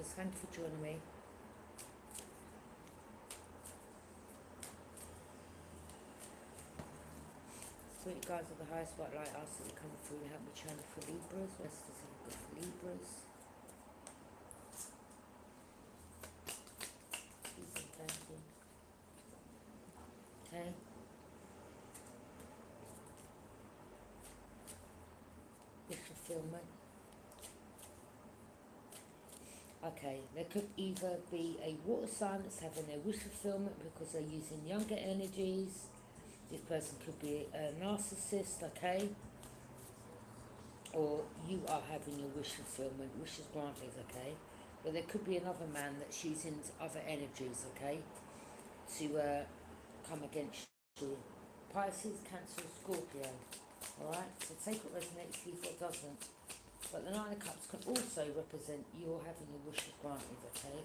Libras. Thank you for joining me. Sweet guys of the highest white light, ask that you come through and help me channel for Libras. What's this good for Libras? Please and thank you. Okay. Wish fulfillment. Okay, there could either be a water sign that's having their wish fulfillment because they're using younger energies. This person could be a narcissist, okay? Or you are having your wish fulfillment, wishes granted, okay? But there could be another man that's using other energies, okay? To come against you. Pisces, Cancer, Scorpio. Alright? So take what resonates, leave what doesn't. But the Nine of Cups can also represent you're having your wishes granted, okay?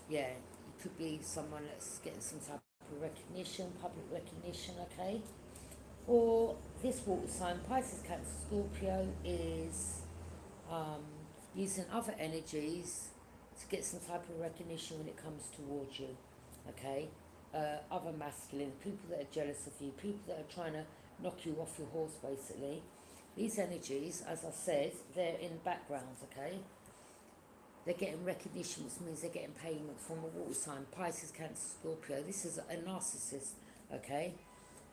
Yeah, it could be someone that's getting some type of recognition, public recognition, okay? Or this water sign, Pisces, Cancer, Scorpio, is using other energies to get some type of recognition when it comes towards you, okay? Other masculine, people that are jealous of you, people that are trying to knock you off your horse, basically. These energies, as I said, they're in backgrounds, okay? They're getting recognition, which means they're getting payment from a water sign. Pisces, Cancer, Scorpio. This is a narcissist, okay?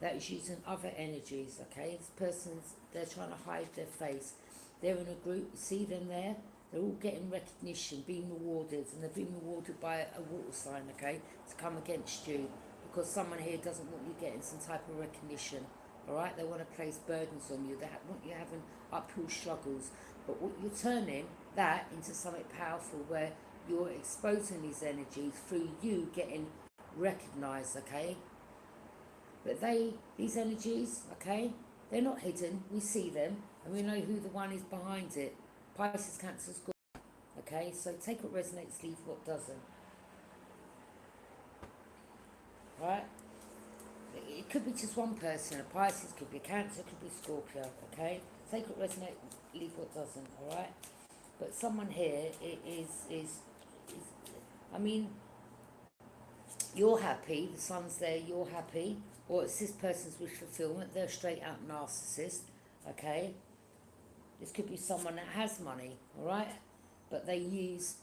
That is using other energies, okay? This person's, they're trying to hide their face. They're in a group, see them there? They're all getting recognition, being rewarded, and they're being rewarded by a water sign, okay? To come against you, because someone here doesn't want you getting some type of recognition, all right? They want to place burdens on you. They want you having uphill struggles. But what you're turning that into something powerful where you're exposing these energies through you getting recognised, okay? But these energies, okay, they're not hidden. We see them, and we know who the one is behind it. Pisces, Cancer, Scorpio, okay? So take what resonates, leave what doesn't. Right? It could be just one person. A Pisces, could be a Cancer, could be Scorpio, okay? Take what resonates, leave what doesn't, all right? But someone here is I mean, you're happy, the sun's there, you're happy, or it's this person's wish fulfillment, they're a straight out narcissist, okay? This could be someone that has money, all right? But they use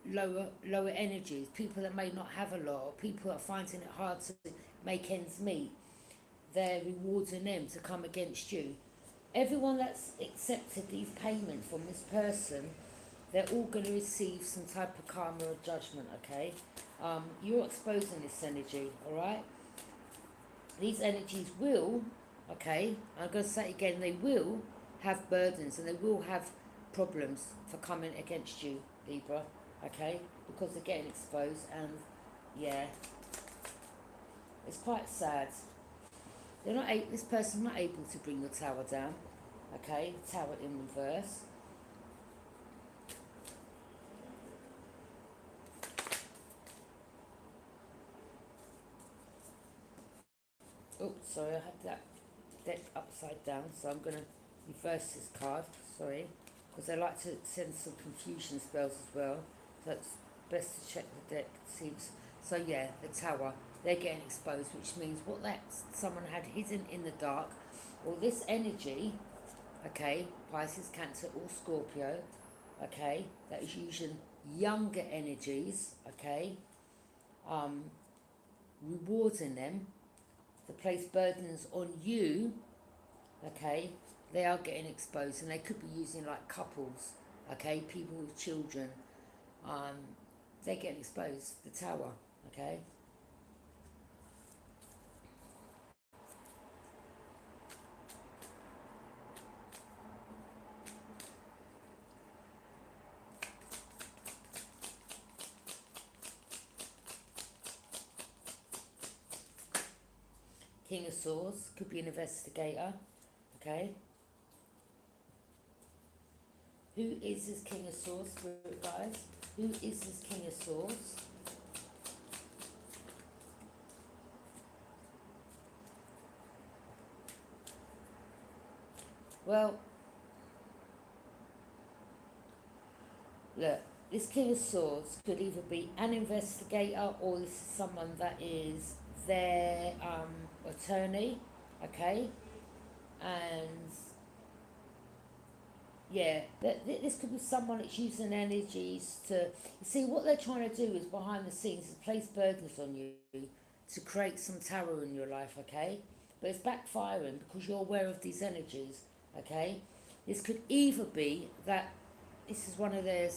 lower energies, people that may not have a lot, or people that are finding it hard to make ends meet. They're rewarding them to come against you. Everyone that's accepted these payments from this person, they're all going to receive some type of karma or judgment, okay? You're exposing this energy, all right? These energies will, okay, I'm going to say it again, they will have burdens and they will have problems for coming against you, Libra, okay? Because they're getting exposed, and yeah, it's quite sad. They're not this person's not able to bring the tower down, okay? Tower in reverse. Oh, sorry, I had that deck upside down, so I'm going to reverse this card, sorry, because I like to send some confusion spells as well, so it's best to check the deck, seems. So yeah, the tower, they're getting exposed, which means what that someone had hidden in the dark, or this energy, okay, Pisces, Cancer or Scorpio, okay, that is using younger energies, okay, rewarding them to place burdens on you, okay, they are getting exposed, and they could be using like couples, okay, people with children, they're getting exposed, the tower, okay. King of Swords, could be an investigator, okay. Who is this King of Swords, Spirit guys? Who is this King of Swords? Well, Look, this King of Swords could either be an investigator or this is someone that is their attorney, okay? And yeah, this could be someone that's using energies to. You see, what they're trying to do is behind the scenes is place burdens on you to create some terror in your life, okay? But it's backfiring because you're aware of these energies, okay? This could either be that this is one of their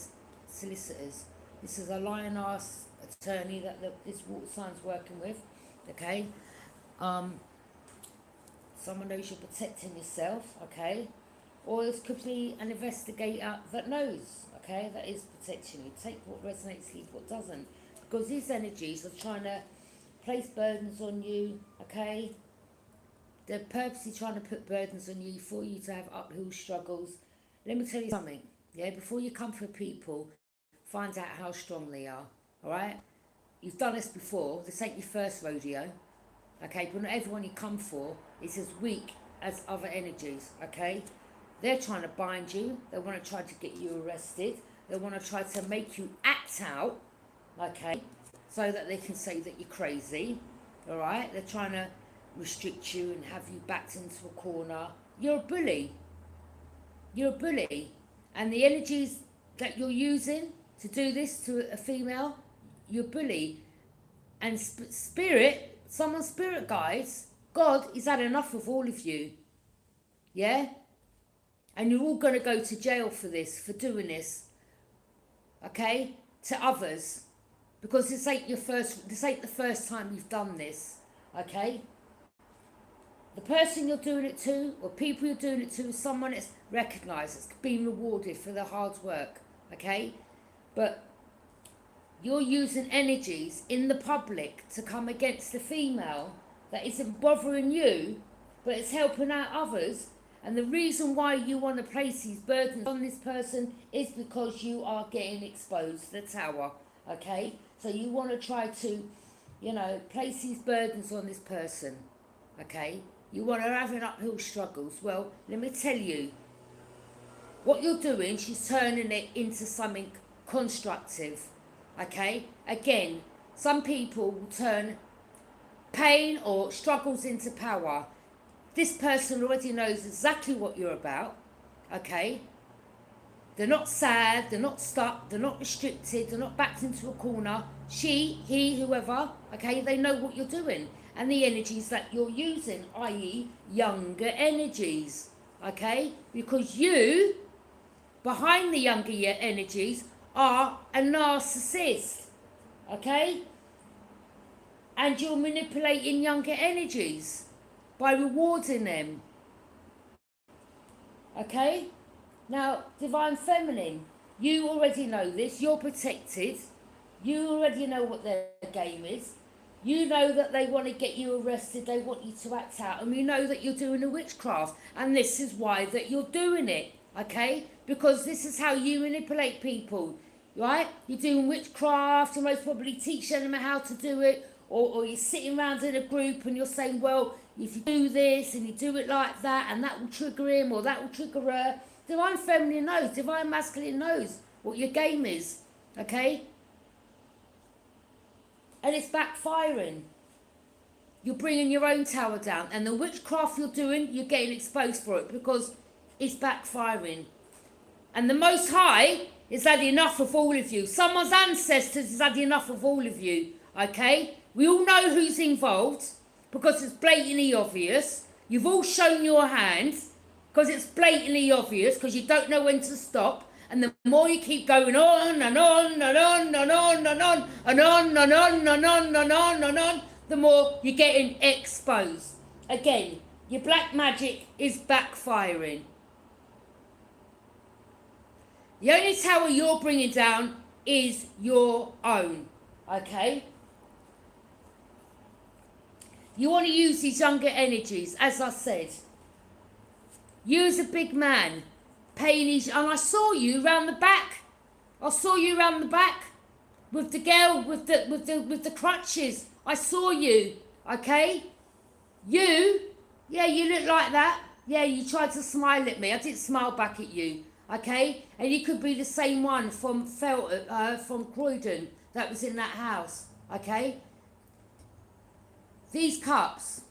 solicitors. This is a lion-ass attorney that this water sign's working with, okay? Someone knows you're protecting yourself, okay? Or this could be an investigator that knows, okay, that is protecting you. Take what resonates, leave what doesn't. Because these energies are trying to place burdens on you, okay? They're purposely trying to put burdens on you for you to have uphill struggles. Let me tell you something, yeah? Before you come for people, find out how strong they are, all right? You've done this before. This ain't your first rodeo, okay? But not everyone you come for is as weak as other energies, okay? They're trying to bind you. They want to try to get you arrested. They want to try to make you act out, okay, so that they can say that you're crazy, all right? They're trying to restrict you and have you backed into a corner. You're a bully. You're a bully. And the energies that you're using to do this to a female, you're a bully. And spirit, someone's spirit guides, God has had enough of all of you. Yeah? And you're all going to go to jail for this, for doing this, okay, to others, because this ain't the first time you've done this, okay? The person you're doing it to, or people you're doing it to, is someone that's recognised, that's being rewarded for their hard work, okay? But you're using energies in the public to come against the female that isn't bothering you, but it's helping out others. And the reason why you want to place these burdens on this person is because you are getting exposed to the tower, okay? So you want to try to, place these burdens on this person, okay? You want her having uphill struggles. Well, let me tell you, what you're doing, she's turning it into something constructive, okay? Again, some people will turn pain or struggles into power. This person already knows exactly what you're about, okay? They're not sad, they're not stuck, they're not restricted, they're not backed into a corner. She, he, whoever, okay, they know what you're doing. And the energies that you're using, i.e. younger energies, okay? Because you, behind the younger energies, are a narcissist, okay? And you're manipulating younger energies by rewarding them, okay? Now, Divine Feminine, you already know this. You're protected. You already know what their game is. You know that they want to get you arrested. They want you to act out. And we know that you're doing a witchcraft. And this is why that you're doing it, okay? Because this is how you manipulate people, right? You're doing witchcraft. You most probably teach them how to do it. Or you're sitting around in a group and you're saying, well, if you do this and you do it like that and that will trigger him or that will trigger her. Divine Feminine knows, Divine Masculine knows what your game is, okay? And it's backfiring. You're bringing your own tower down. And the witchcraft you're doing, you're getting exposed for it because it's backfiring. And the Most High has had enough of all of you. Someone's ancestors has had enough of all of you, okay? We all know who's involved because it's blatantly obvious. You've all shown your hand because it's blatantly obvious because you don't know when to stop. And the more you keep going on and on and on and on and on and on and on and on and on and on, the more you're getting exposed. Again, your black magic is backfiring. The only tower you're bringing down is your own, okay? You want to use these younger energies, as I said. You as a big man, paying these, and I saw you round the back. I saw you round the back with the girl with the crutches. I saw you, okay? You look like that. Yeah, you tried to smile at me. I didn't smile back at you. okay? And you could be the same one from from Croydon that was in that house, okay? These cups,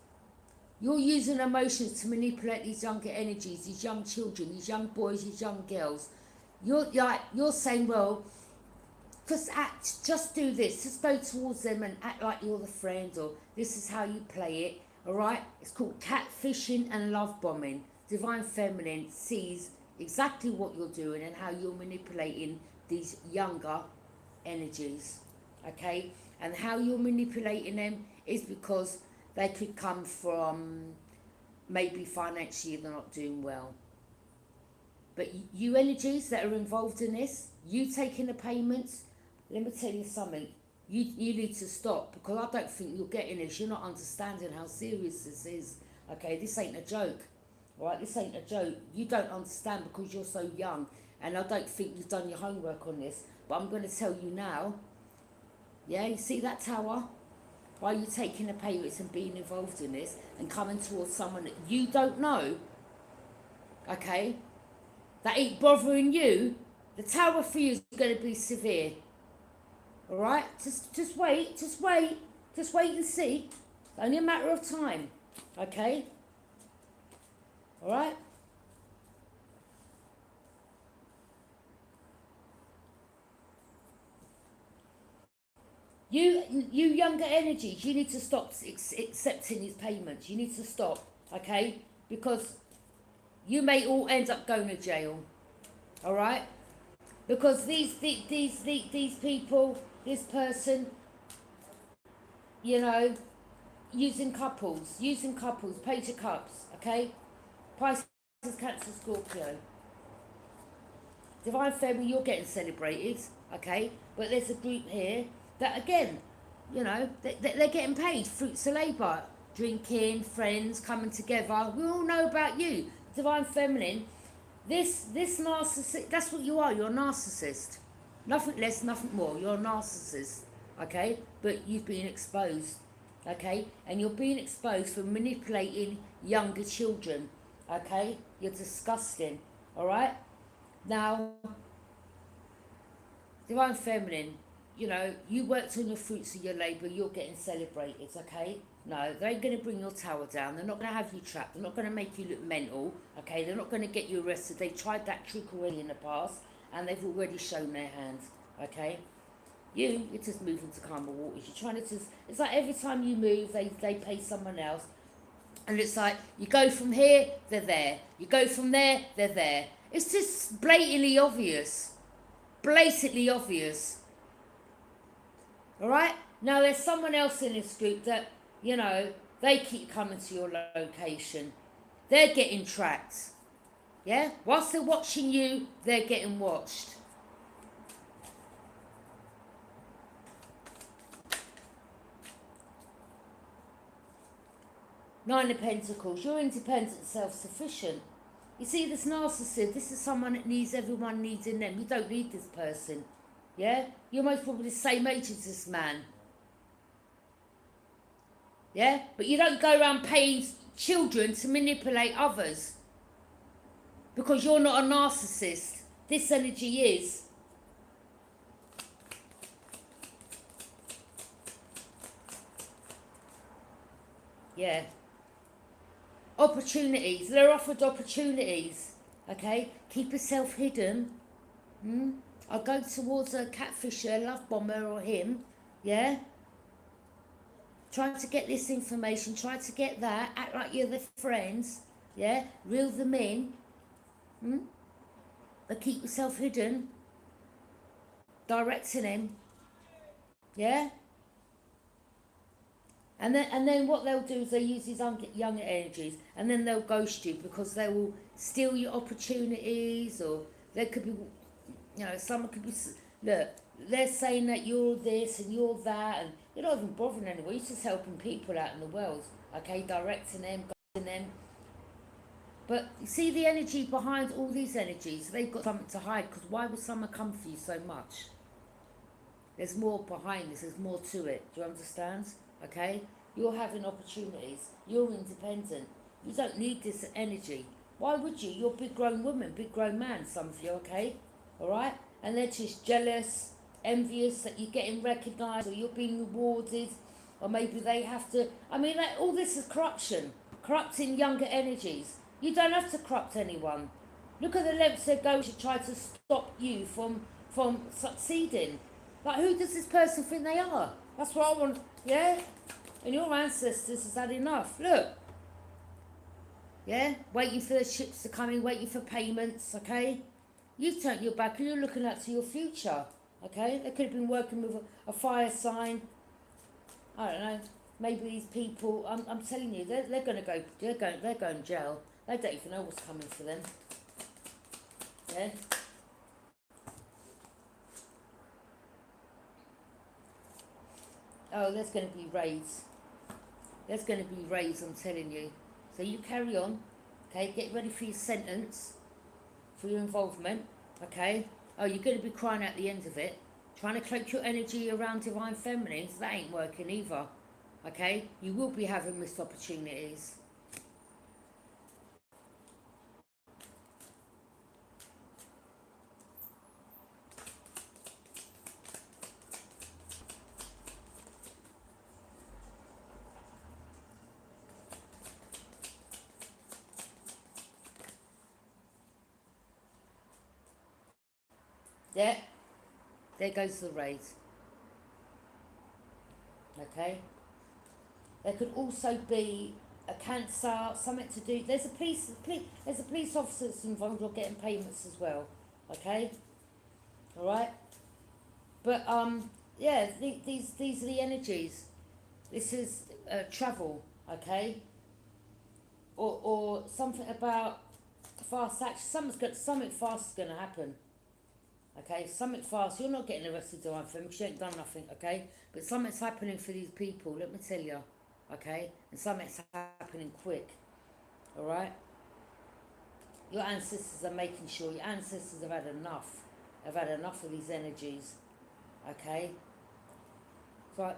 you're using emotions to manipulate these younger energies, these young children, these young boys, these young girls. You're saying, well, just do this, just go towards them and act like you're the friend, or this is how you play it, all right? It's called catfishing and love bombing. Divine Feminine sees exactly what you're doing and how you're manipulating these younger energies, okay? And how you're manipulating them is because they could come from maybe financially they're not doing well. But you energies that are involved in this, you taking the payments, let me tell you something. You need to stop, because I don't think you're getting this. You're not understanding how serious this is. Okay, this ain't a joke. All right, this ain't a joke. You don't understand because you're so young, and I don't think you've done your homework on this. But I'm going to tell you now. Yeah, you see that tower? Why are you taking the payments and being involved in this and coming towards someone that you don't know? Okay, that ain't bothering you. The tower for you is going to be severe. All right, just wait, just wait and see. It's only a matter of time. Okay. All right. You younger energies, you need to stop accepting these payments. You need to stop, okay? Because you may all end up going to jail. All right. Because these people, this person, you know, using couples, Page of Cups, okay? Pisces, Cancer, Scorpio. Divine Feminine, you're getting celebrated, okay? But there's a group here that, again, you know, they're getting paid, fruits of labour, drinking, friends, coming together. We all know about you, Divine Feminine. This narcissist, that's what you are, you're a narcissist. Nothing less, nothing more, you're a narcissist, okay? But you've been exposed, okay? And you're being exposed for manipulating younger children, okay? You're disgusting, all right? Now, Divine Feminine, you know, you worked on your fruits of your labour, you're getting celebrated, okay? No, they ain't going to bring your tower down. They're not going to have you trapped. They're not going to make you look mental, okay? They're not going to get you arrested. They tried that trick already in the past, and they've already shown their hand, okay? You're just moving to calmer waters. You're trying to just, it's like every time you move, they pay someone else. And it's like, you go from here, they're there. You go from there, they're there. It's just blatantly obvious. Blatantly obvious. All right? Now, there's someone else in this group that, you know, they keep coming to your location. They're getting tracked. Yeah? Whilst they're watching you, they're getting watched. Nine of Pentacles. You're independent, self-sufficient. You see, this narcissist, this is someone that needs everyone needing them. You don't need this person. Yeah? You're most probably the same age as this man. Yeah? But you don't go around paying children to manipulate others. Because you're not a narcissist. This energy is. Yeah. Opportunities. They're offered opportunities. Okay? Keep yourself hidden. I'll go towards a catfisher, love bomber, or him. Yeah? Try to get this information. Try to get that. Act like you're the friends. Yeah? Reel them in. But keep yourself hidden. Directing them. Yeah? And then what they'll do is they use these younger energies, and then they'll ghost you because they will steal your opportunities, or there could be, you know, someone could be, look, they're saying that you're this and you're that, and you're not even bothering anyone. You're just helping people out in the world, okay, directing them, guiding them. But you see the energy behind all these energies, they've got something to hide, because why would someone come for you so much? There's more behind this, there's more to it, do you understand? Okay? You're having opportunities. You're independent. You don't need this energy. Why would you? You're a big grown woman, big grown man, some of you, okay? Alright? And they're just jealous, envious that you're getting recognised or you're being rewarded, or maybe they have to. I mean, like, all this is corruption, corrupting younger energies. You don't have to corrupt anyone. Look at the lengths they go to try to stop you from succeeding. Like, who does this person think they are? That's what I want, yeah? And your ancestors has had enough. Look, yeah? Waiting for the ships to come in, waiting for payments, okay? You've turned your back and you're looking out to your future, okay? They could have been working with a fire sign. I don't know. Maybe these people, I'm telling you, they're going to go, they're going jail. They don't even know what's coming for them. Yeah? Oh, there's going to be raids. There's going to be raids, I'm telling you. So you carry on, okay? Get ready for your sentence, for your involvement, okay? Oh, you're going to be crying out the end of it. Trying to cloak your energy around divine feminines, that ain't working either, okay? You will be having missed opportunities. Yeah, there goes the raid. Okay. There could also be a cancer, something to do. There's a police officer that's involved or getting payments as well. Okay. All right. But yeah, these are the energies. This is travel. Okay. Or something about fast action. Something fast is going to happen. Okay, something fast. You're not getting arrested or anything because you ain't done nothing, okay? But something's happening for these people, let me tell you, okay? And something's happening quick, all right? Your ancestors are making sure, your ancestors have had enough. Have had enough of these energies, okay? So,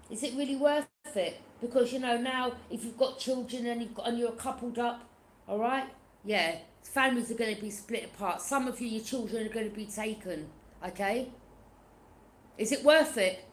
is it really worth it? Because, you know, now if you've got children and you're coupled up, all right? Yeah, families are going to be split apart. Some of you, your children are going to be taken, okay? Is it worth it?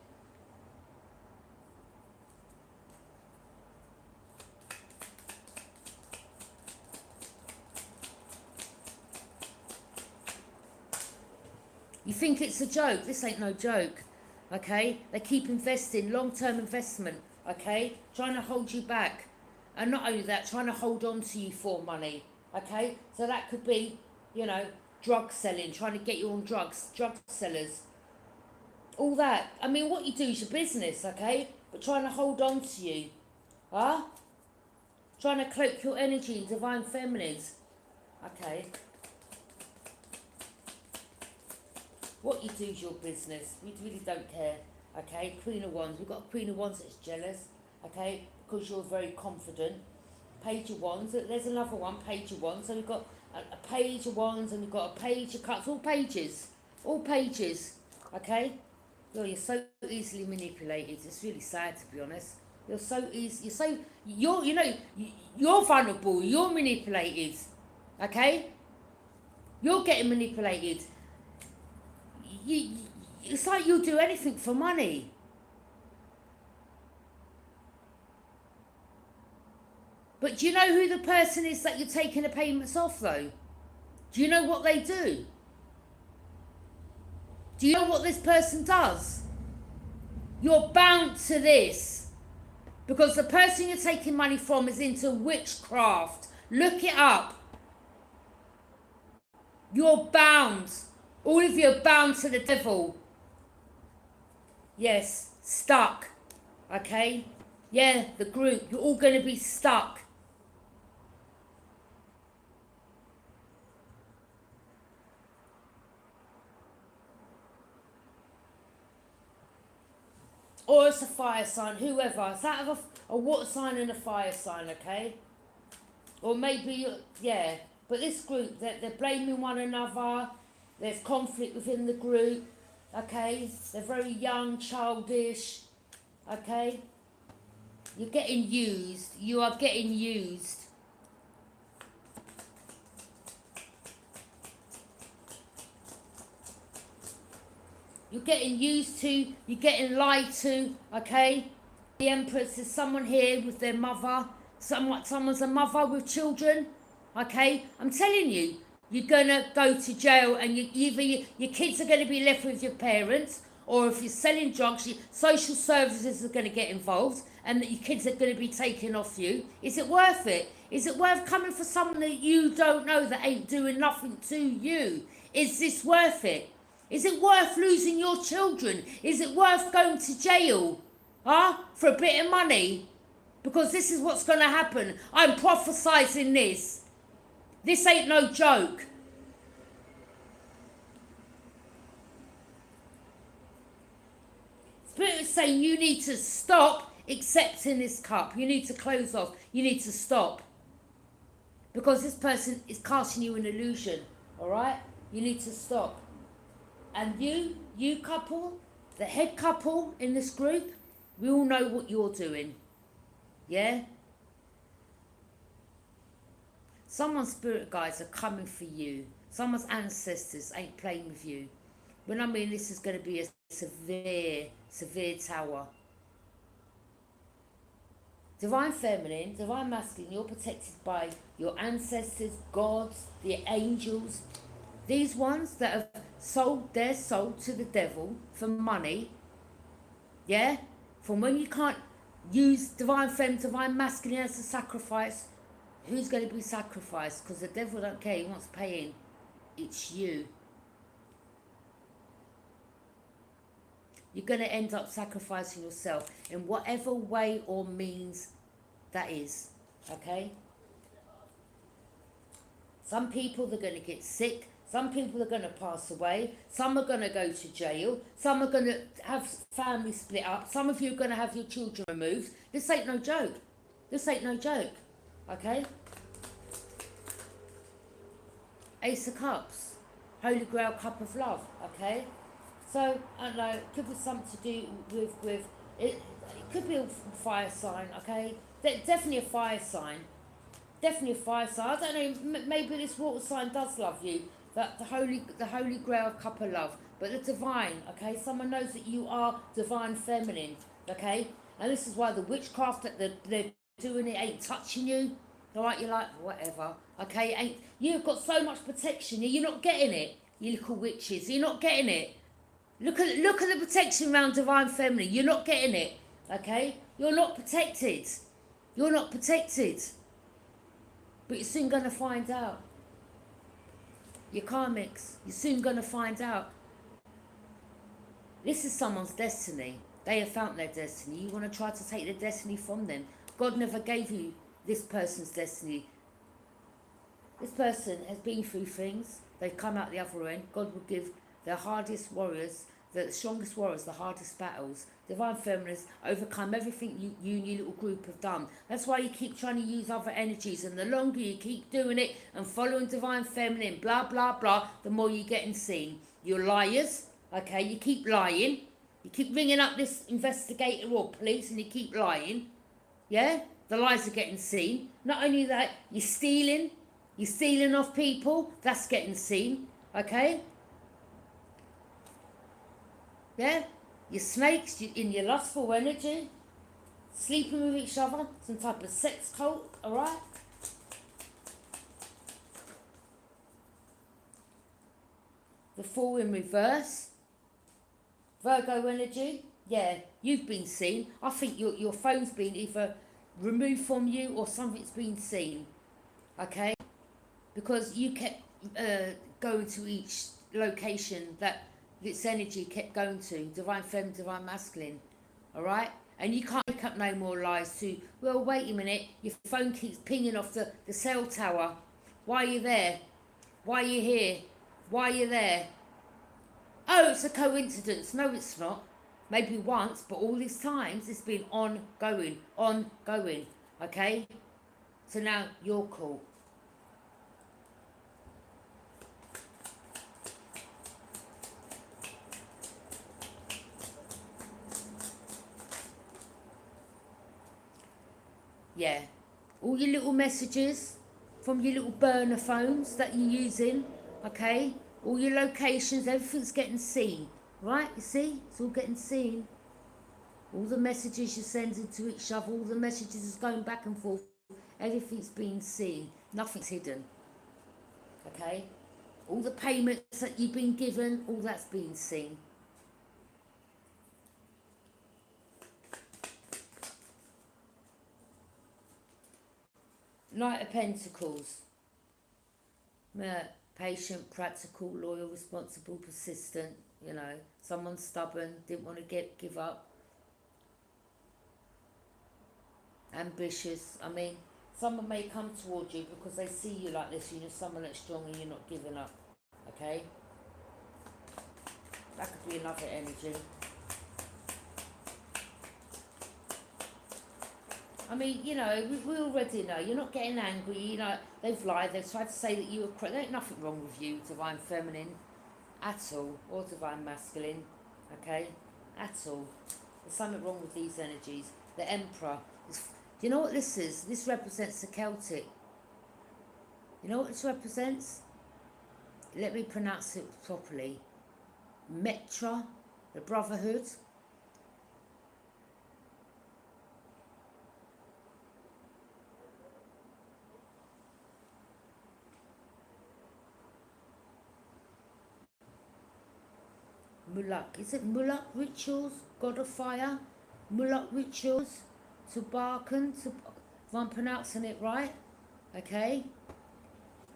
You think it's a joke? This ain't no joke, okay? They keep investing, long-term investment, okay? Trying to hold you back. And not only that, trying to hold on to you for money, okay? So that could be, you know, drug selling, trying to get you on drugs, drug sellers. All that. I mean, what you do is your business, okay? But trying to hold on to you, huh? Trying to cloak your energy in divine feminines, okay? What you do is your business. We really don't care, okay? Queen of Wands. We've got a Queen of Wands that's jealous, okay? Because you're very confident. Page of Wands. There's another one, Page of Wands. So we've got a Page of Wands and we've got a Page of Cups. All pages. All pages, okay? You're so easily manipulated. It's really sad, to be honest. You're so easy. You're vulnerable. You're manipulated, okay? You're getting manipulated. It's like you'll do anything for money. But do you know who the person is that you're taking the payments off, though? Do you know what they do? Do you know what this person does? You're bound to this. Because the person you're taking money from is into witchcraft. Look it up. You're bound. All of you are bound to the devil. Yes, stuck. Okay? Yeah, the group. You're all going to be stuck. Or it's a fire sign, whoever. It's out of a water sign and a fire sign, okay? Or maybe, yeah. But this group, they're blaming one another. There's conflict within the group. okay? They're very young, childish, okay? You're getting used. You are getting used. You're getting used to, you're getting lied to, okay? The Empress is someone here with their mother. Someone's a mother with children, okay? I'm telling you, you're going to go to jail and either your kids are going to be left with your parents, or if you're selling drugs, social services are going to get involved and that your kids are going to be taken off you. Is it worth it? Is it worth coming for someone that you don't know that ain't doing nothing to you? Is this worth it? Is it worth losing your children? Is it worth going to jail? Huh? For a bit of money? Because this is what's going to happen. I'm prophesizing this. This ain't no joke. Spirit is saying you need to stop accepting this cup. You need to close off. You need to stop. Because this person is casting you an illusion. Alright? You need to stop. And you couple, the head couple in this group, we all know what you're doing. Yeah? Someone's spirit guides are coming for you. Someone's ancestors ain't playing with you. When I mean this is going to be a severe tower. Divine feminine, divine masculine, you're protected by your ancestors, gods, the angels. These ones that have sold their soul to the devil for money. Yeah? From when you can't use divine feminine, divine masculine as a sacrifice, who's going to be sacrificed? Because the devil don't care, he wants paying. It's you. You're going to end up sacrificing yourself in whatever way or means that is. Okay? Some people, they're going to get sick. Some people are going to pass away. Some are going to go to jail. Some are going to have families split up. Some of you are going to have your children removed. This ain't no joke. This ain't no joke. Okay? Ace of Cups. Holy Grail Cup of Love. Okay? So, I don't know, it could be something to do with it could be a fire sign, okay? Definitely a fire sign. Definitely a fire sign. I don't know, maybe this water sign does love you. That the holy grail cup of love. But the divine, okay? Someone knows that you are divine feminine, okay? And this is why the witchcraft that they're doing, it ain't touching you. Alright, you're like, whatever. Okay, you've got so much protection, you're not getting it. You little witches, you're not getting it. Look at the protection around divine feminine. You're not getting it, okay? You're not protected. You're not protected. But you're soon going to find out. Your karmics, you're soon going to find out. This is someone's destiny. They have found their destiny. You want to try to take their destiny from them. God never gave you this person's destiny. This person has been through things. They've come out the other end. God will give the hardest warriors, the strongest warriors, the hardest battles. Divine feminines overcome everything you and your little group have done. That's why you keep trying to use other energies, and the longer you keep doing it and following divine feminine, blah, blah, blah, the more you're getting seen. You're liars, okay? You keep lying. You keep ringing up this investigator or police and you keep lying. Yeah? The lies are getting seen. Not only that, you're stealing. You're stealing off people. That's getting seen, okay? Yeah, your snakes in your lustful energy, sleeping with each other, some type of sex cult, alright? The Fool in reverse, Virgo energy, yeah, you've been seen. I think your phone's been either removed from you or something's been seen, okay? Because you kept going to each location that this energy kept going to, divine feminine, divine masculine, alright? And you can't make up no more lies to, well, wait a minute, your phone keeps pinging off the cell tower. Why are you there? Why are you here? Why are you there? Oh, it's a coincidence. No, it's not. Maybe once, but all these times it's been ongoing, okay? So now you're cool. Yeah. All your little messages from your little burner phones that you're using, okay? All your locations, everything's getting seen, right? You see? It's all getting seen. All the messages you're sending to each other, all the messages is going back and forth, everything's being seen. Nothing's hidden, okay? All the payments that you've been given, all that's being seen. Knight of Pentacles. Yeah, patient, practical, loyal, responsible, persistent. You know, someone stubborn, didn't want to give up. Ambitious. I mean, someone may come towards you because they see you like this. You know, someone that's strong and you're not giving up. Okay? That could be another energy. I mean, you know, we already know. You're not getting angry. You know, they've lied. They've tried to say that you were correct. There's nothing wrong with you, Divine Feminine, at all. Or Divine Masculine, okay? At all. There's something wrong with these energies. The Emperor. Do you know what this is? This represents the Celtic. You know what this represents? Let me pronounce it properly. Metra, the Brotherhood. Mulak. Is it Mulak rituals? God of fire? Mulak rituals? Tubarkan? If I'm pronouncing it right. Okay?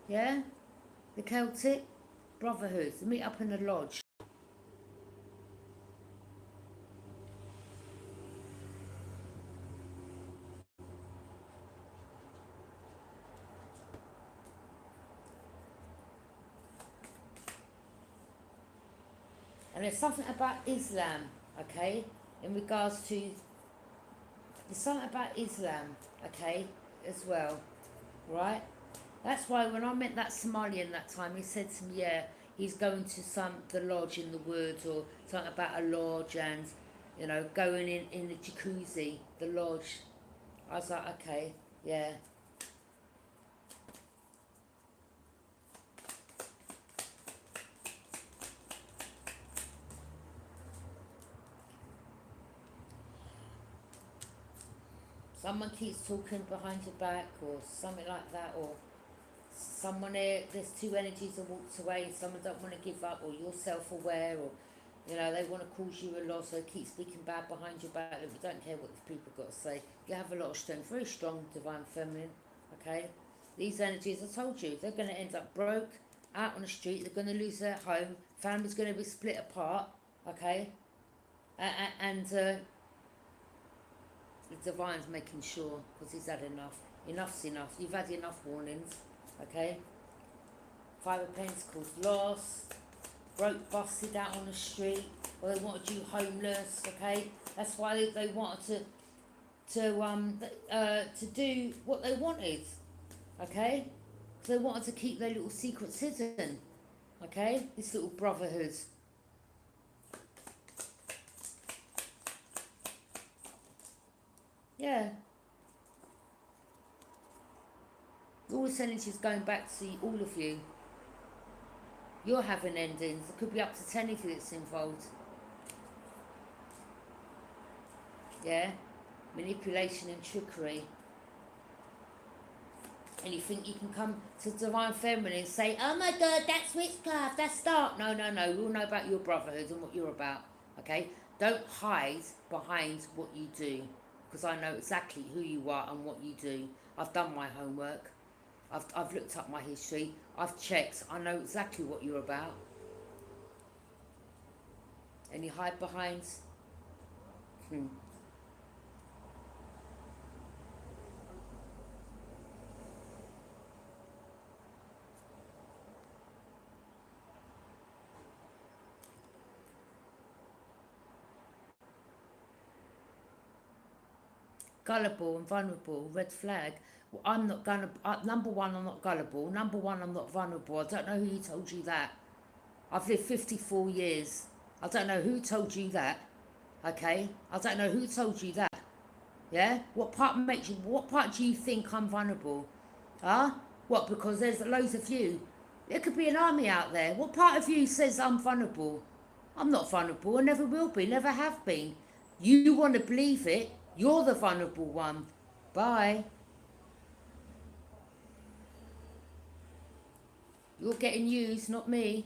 Yeah? The Celtic Brotherhood. They meet up in the lodge. And there's something about Islam, okay? In regards to... There's something about Islam, okay? As well. Right? That's why when I met that Somalian that time, he said to me, yeah, he's going to the lodge in the woods, or something about a lodge, and, you know, going in the jacuzzi, the lodge. I was like, okay, yeah. Someone keeps talking behind your back, or something like that, or someone there, there's two energies that walked away, someone don't want to give up, or you're self-aware, or, you know, they want to cause you a loss, so they keep speaking bad behind your back, but you don't care what the people got to say. You have a lot of strength, very strong, Divine Feminine, okay? These energies, I told you, they're going to end up broke, out on the street, they're going to lose their home, family's going to be split apart, okay? And the Divine's making sure, because he's had enough. Enough's enough. You've had enough warnings, okay? Five of Pentacles, lost, broke, busted out on the street, or they wanted you homeless, okay? That's why they wanted to do what they wanted, okay? Because they wanted to keep their little secrets hidden, okay? This little brotherhood. Yeah. All this energy is going back to all of you. You're having endings. It could be up to 10 of you that's involved. Yeah? Manipulation and trickery. And you think you can come to Divine Feminine and say, oh my God, that's witchcraft, that's dark. No, no, no. We all know about your brotherhood and what you're about. Okay? Don't hide behind what you do. Because I know exactly who you are and what you do. I've done my homework. I've looked up my history. I've checked. I know exactly what you're about. And you hide behind... Gullible and vulnerable, red flag. Well, I'm not gonna. Number one, I'm not gullible. Number one, I'm not vulnerable. I don't know who told you that. I've lived 54 years. I don't know who told you that. Okay? I don't know who told you that. Yeah? What part do you think I'm vulnerable? Huh? What, because there's loads of you? There could be an army out there. What part of you says I'm vulnerable? I'm not vulnerable. I never will be. Never have been. You want to believe it. You're the vulnerable one. Bye. You're getting used, not me.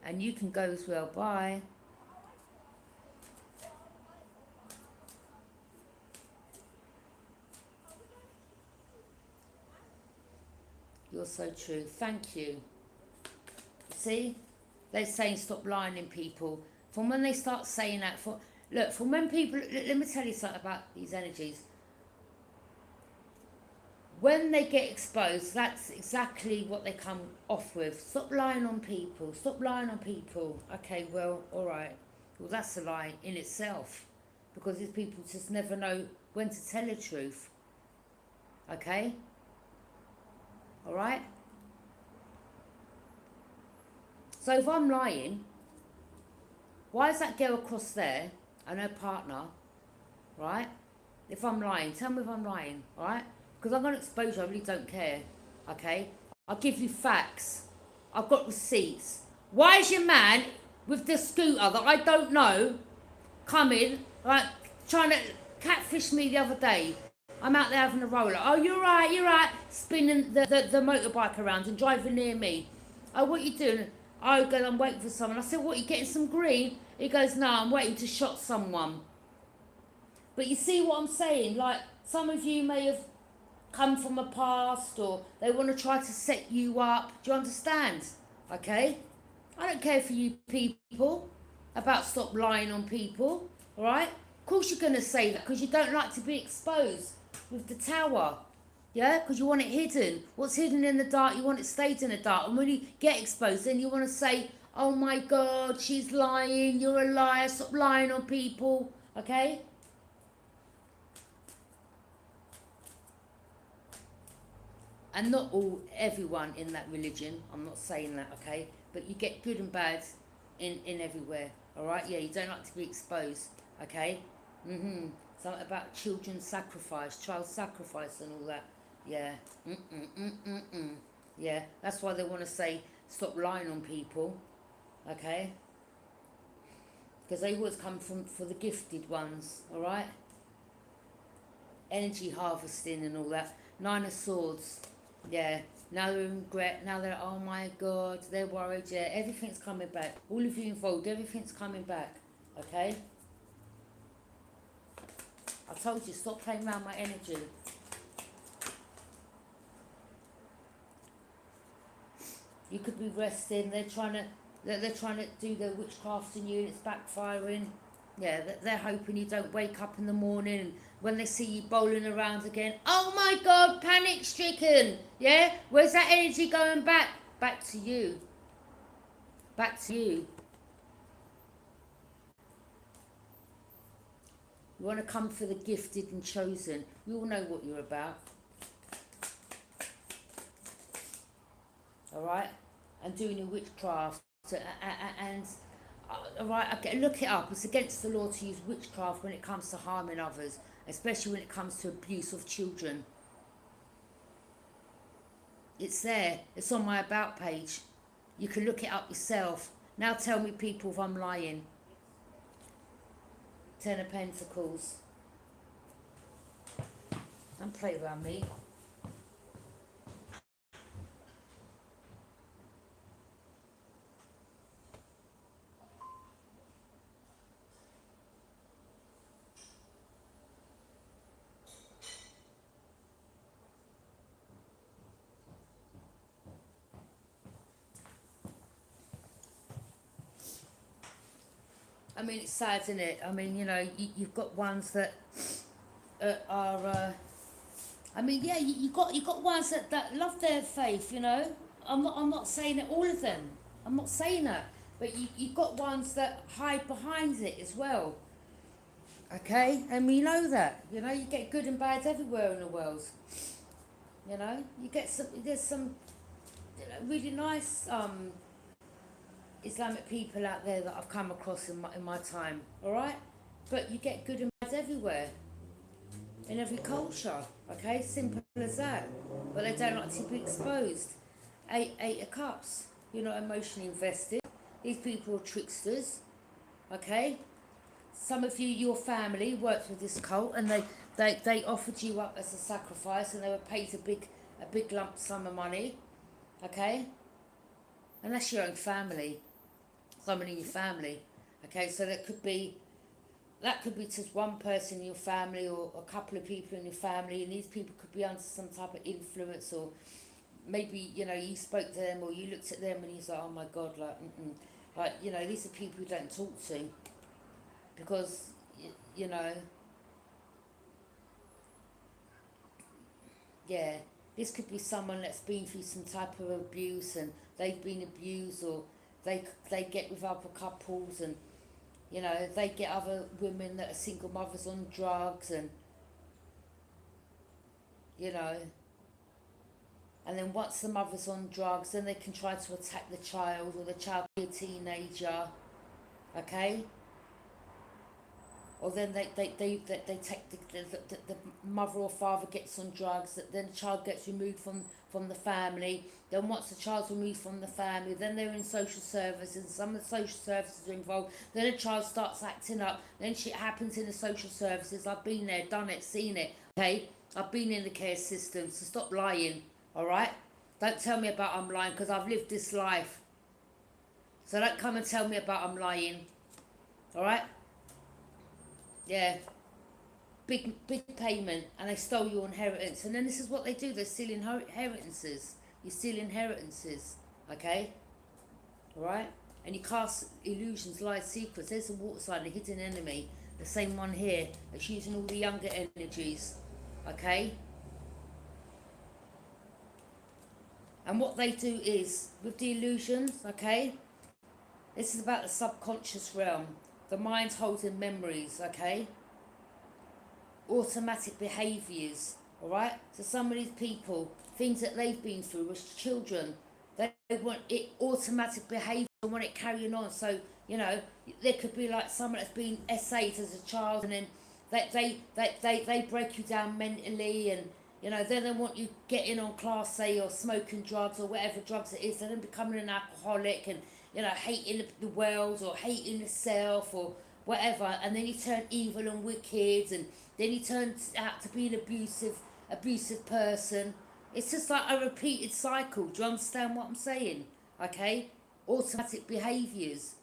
And you can go as well. Bye. You're so true. Thank you. See? They're saying stop lying in people. From when they start saying that, look, from when people, let me tell you something about these energies. When they get exposed, that's exactly what they come off with. Stop lying on people. Stop lying on people. Okay, well, all right. Well, that's a lie in itself, because these people just never know when to tell the truth. Okay? All right? So if I'm lying, why is that girl across there and her partner, right? If I'm lying, tell me if I'm lying, right? Because I'm going to expose you, I really don't care, okay? I'll give you facts. I've got receipts. Why is your man with the scooter that I don't know coming, like, trying to catfish me the other day? I'm out there having a roller. Oh, you're right. Spinning the motorbike around and driving near me. Oh, what you doing? Oh, God, I'm waiting for someone. I said, what, you getting some green? He goes, no, I'm waiting to shot someone. But you see what I'm saying? Like, some of you may have come from a past, or they want to try to set you up. Do you understand? Okay? I don't care for you people about stop lying on people, alright? Of course you're going to say that because you don't like to be exposed with the tower. Yeah? Because you want it hidden. What's hidden in the dark, you want it stayed in the dark. And when you get exposed, then you want to say, oh my God, she's lying, you're a liar, stop lying on people. Okay? And not everyone in that religion, I'm not saying that, okay? But you get good and bad in everywhere, all right? Yeah, you don't like to be exposed, okay? Something about children's sacrifice, child sacrifice and all that. Yeah. Yeah, that's why they want to say stop lying on people, okay? Because they always come from for the gifted ones, all right? Energy harvesting and all that. Nine of Swords. Yeah, now they're in regret, now they're, oh my God, they're worried, yeah, everything's coming back. All of you involved, everything's coming back, okay? I told you, stop playing around my energy. You could be resting, they're trying to do their witchcraft in you and it's backfiring. Yeah, they're hoping you don't wake up in the morning and when they see you bowling around again, oh my God, panic stricken. Yeah, where's that energy going back? Back to you. Back to you. You want to come for the gifted and chosen. You all know what you're about. All right? And doing your witchcraft. And all right, okay, look it up. It's against the law to use witchcraft when it comes to harming others, especially when it comes to abuse of children. It's there. It's on my about page. You can look it up yourself. Now tell me, people, if I'm lying. Ten of Pentacles. Don't play around me. I mean, it's sad, isn't it? I mean, you know, you've got ones that are. I mean, yeah, you got ones that love their faith. You know, I'm not saying that all of them. I'm not saying that, but you've got ones that hide behind it as well. Okay, and we know that. You know, you get good and bad everywhere in the world. You know, you get some. There's some, you know, really nice Islamic people out there that I've come across in my time, all right? But you get good and bad everywhere, in every culture, okay? Simple as that. But they don't like to be exposed. Eight of Cups, you're not emotionally invested. These people are tricksters, okay? Some of you, your family, worked with this cult, and they offered you up as a sacrifice, and they were paid a big lump sum of money, okay? And that's your own family, someone in your family, okay? So that could be just one person in your family, or a couple of people in your family, and these people could be under some type of influence, or maybe, you know, you spoke to them or you looked at them and you're like, oh my God, like, like, you know, these are people you don't talk to, because, you know, yeah, this could be someone that's been through some type of abuse, and they've been abused, or they get with other couples, and, you know, they get other women that are single mothers on drugs, and, you know, and then once the mother's on drugs, then they can try to attack the child, or the child be a teenager, okay? Or then they take the mother or father gets on drugs, then the child gets removed from the family. Then once the child's removed from the family, then they're in social services, some of the social services are involved, then the child starts acting up, then shit happens in the social services. I've been there, done it, seen it, okay? I've been in the care system, so stop lying, alright? Don't tell me about I'm lying, because I've lived this life. So don't come and tell me about I'm lying, alright? Yeah, big payment, and they stole your inheritance. And then this is what they do, they steal inheritances. You steal inheritances, okay? Alright? And you cast illusions, lies, secrets. There's the water sign, the hidden enemy. The same one here, that's using all the younger energies, okay? And what they do is, with the illusions, okay? This is about the subconscious realm. The mind's holding memories, okay? Automatic behaviours, alright? So some of these people, things that they've been through as children, they want it automatic behaviour, they want it carrying on. So, you know, there could be like someone that's been SA'd as a child, and then they break you down mentally, and, you know, then they want you getting on Class A or smoking drugs or whatever drugs it is, and then becoming an alcoholic, and, you know, hating the world, or hating yourself, or whatever, and then you turn evil and wicked, and then you turn out to be an abusive person. It's just like a repeated cycle. Do you understand what I'm saying? Okay? Automatic behaviours.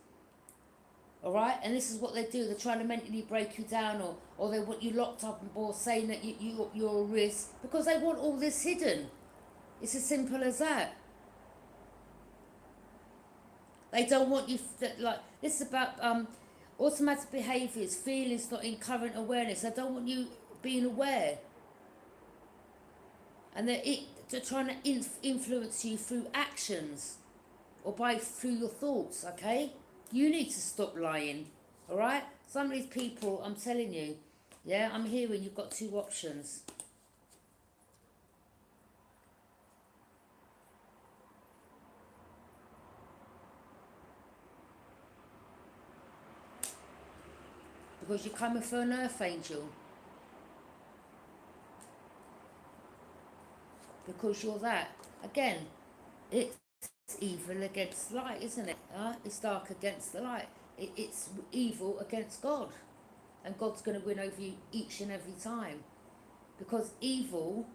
Alright? And this is what they do. They're trying to mentally break you down, or they want you locked up, or saying that you're a risk, because they want all this hidden. It's as simple as that. They don't want you, like, this is about automatic behaviours, feelings not in current awareness. They don't want you being aware. And they're trying to influence you through actions, or through your thoughts, okay? You need to stop lying, alright? Some of these people, I'm telling you, yeah, I'm hearing you've got two options. Because you're coming for an earth angel. Because you're that. Again, it's evil against light, isn't it? It's dark against the light. It's evil against God. And God's going to win over you each and every time. Because evil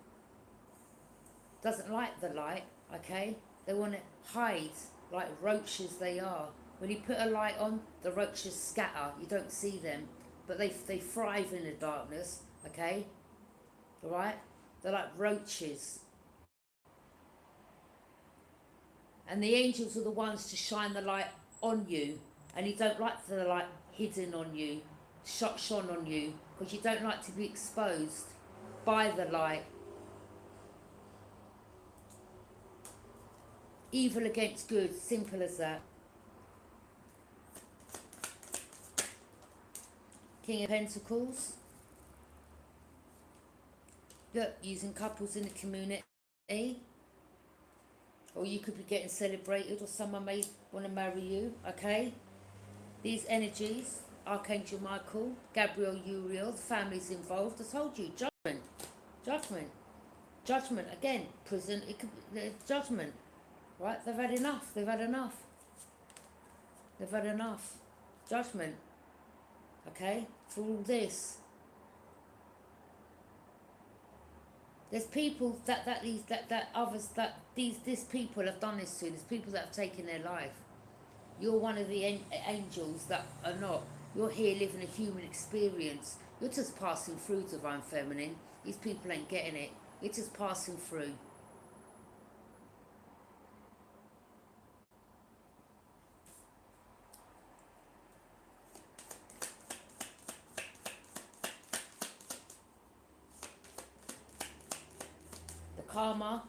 doesn't like the light, okay? They want to hide, like roaches they are. When you put a light on, the roaches scatter. You don't see them. But they thrive in the darkness, okay? Alright? They're like roaches. And the angels are the ones to shine the light on you. And you don't like the light hidden on you, shone on you, because you don't like to be exposed by the light. Evil against good, simple as that. King of Pentacles. Look, using couples in the community. or you could be getting celebrated, or someone may want to marry you, okay? These energies, Archangel Michael, Gabriel, Uriel, the families involved, I told you, judgment, judgment, judgment, again, prison, it could be judgment, right? They've had enough, they've had enough, they've had enough, judgment, okay, for all this. There's people these people have done this to. There's people that have taken their life. You're one of the angels that are not. You're here living a human experience. You're just passing through, Divine Feminine. These people ain't getting it. You're just passing through.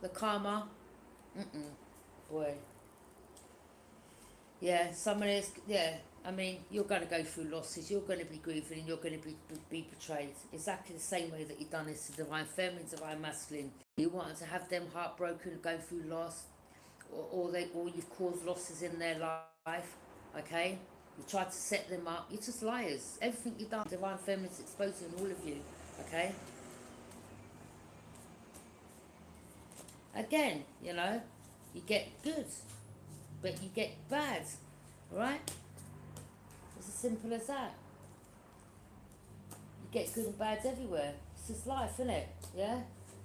The karma. Boy. Yeah, someone is, yeah, I mean, you're going to go through losses, you're going to be grieving, and you're going to be betrayed. Exactly the same way that you've done this to Divine Feminine, Divine Masculine. You want to have them heartbroken, go through loss, or you've caused losses in their life, okay? You try to set them up. You're just liars. Everything you've done, Divine Feminine's exposing all of you, okay? Again, you know, you get good, but you get bad, right? It's as simple as that. You get good and bad everywhere. It's just life, isn't it? Yeah?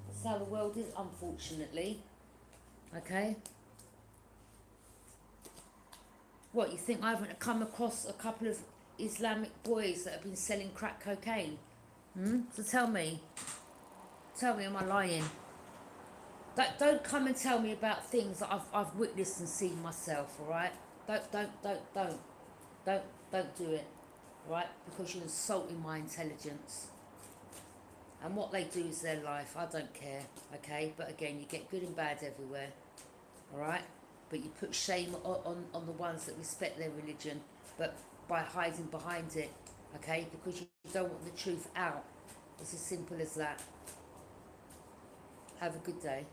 That's how the world is, unfortunately. Okay? What, you think I haven't come across a couple of Islamic boys that have been selling crack cocaine? So tell me, am I lying? Don't come and tell me about things that I've witnessed and seen myself, alright? Don't do it, right? Because you're insulting my intelligence. And what they do is their life. I don't care, okay? But again, you get good and bad everywhere, alright? But you put shame on the ones that respect their religion, but by hiding behind it, okay? Because you don't want the truth out. It's as simple as that. Have a good day.